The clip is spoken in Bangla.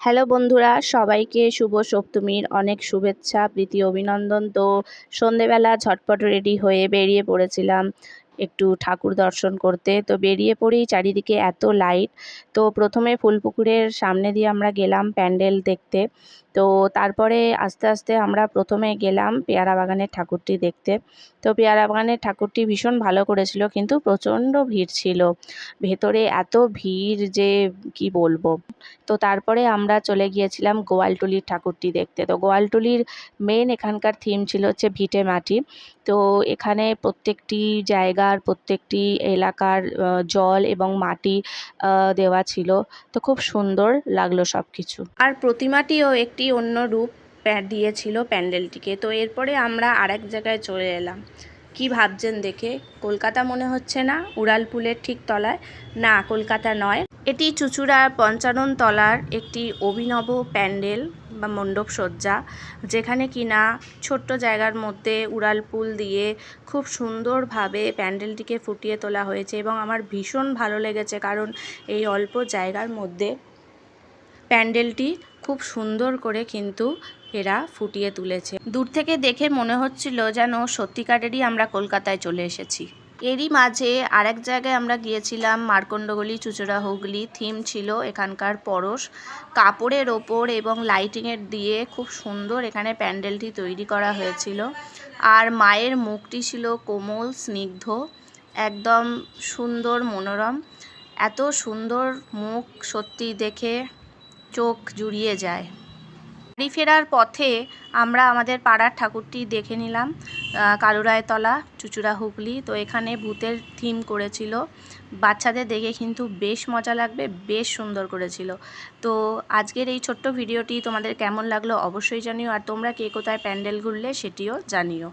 হ্যালো বন্ধুরা, সবাইকে শুভ সপ্তমীর অনেক শুভেচ্ছা, প্রীতি, অভিনন্দন। তো সন্ধেবেলা ঝটপট রেডি হয়ে বেরিয়ে পড়েছিলাম একটু ঠাকুর দর্শন করতে। তো বেরিয়ে পড়েই চারিদিকে এত লাইট। তো প্রথমে ফুলপুকুরের সামনে দিয়ে আমরা গেলাম প্যান্ডেল দেখতে। তো তারপরে আস্তে আস্তে আমরা প্রথমে গেলাম পেয়ারা বাগানের ঠাকুরটি দেখতে। তো পেয়ারা বাগানের ঠাকুরটি ভীষণ ভালো করেছিল, কিন্তু প্রচণ্ড ভিড় ছিল। ভেতরে এত ভিড় যে কি বলবো। তো তারপরে আমরা চলে গিয়েছিলাম গোয়ালটুলির ঠাকুরটি দেখতে। তো গোয়ালটুলির মেন এখানকার থিম ছিল হচ্ছে ভিটে মাটি। তো এখানে প্রত্যেকটি জায়গার প্রত্যেকটি এলাকার জল এবং মাটি দেওয়া ছিল। তো খুব সুন্দর লাগলো সব কিছু। আর প্রতিমাটিও একটি অন্য রূপ দিয়েছিল প্যান্ডেলটিকে। তো এরপরে আমরা আরেক জায়গায় চলে এলাম। কি ভাবছেন দেখে? কলকাতা মনে হচ্ছে না? উড়ালপুলের ঠিক তলায়? না, কলকাতা নয়। এটি চুঁচুড়ার পঞ্চানন তলার একটি অভিনব প্যান্ডেল বা মণ্ডপ সজ্জা, যেখানে কিনা ছোট্ট জায়গার মধ্যে উড়ালপুল দিয়ে খুব সুন্দরভাবে প্যান্ডেলটিকে ফুটিয়ে তোলা হয়েছে এবং আমার ভীষণ ভালো লেগেছে, কারণ এই অল্প জায়গার মধ্যে প্যান্ডেলটি খুব সুন্দর করে কিন্তু এরা ফুটিয়ে তুলেছে। দূর থেকে দেখে মনে হচ্ছিল যেন সত্যিকারেরই আমরা কলকাতায় চলে এসেছি। এরই মাঝে আরেক জায়গায় আমরা গিয়েছিলাম, মার্কণ্ডগলি, চুঁচুড়া হুগলি। থিম ছিল এখানকার পরশ। কাপড়ের ওপর এবং লাইটিংয়ের দিয়ে খুব সুন্দর এখানে প্যান্ডেলটি তৈরি করা হয়েছিল। আর মায়ের মুখটি ছিল কোমল, স্নিগ্ধ, একদম সুন্দর, মনোরম। এত সুন্দর মুখ সত্যি দেখে চোখ জুড়িয়ে যায়। বাড়ি ফেরার পথে আমরা আমাদের পাড়ার ঠাকুরটি দেখে নিলাম, কালুরায়তলা, চুঁচুড়া হুগলি। তো এখানে ভূতের থিম করেছিল। বাচ্চাদের দেখে কিন্তু বেশ মজা লাগবে, বেশ সুন্দর করেছিল। তো আজকের এই ছোট্ট ভিডিওটি তোমাদের কেমন লাগলো অবশ্যই জানিও, আর তোমরা কে কোথায় প্যান্ডেল ঘুরলে সেটিও জানিও।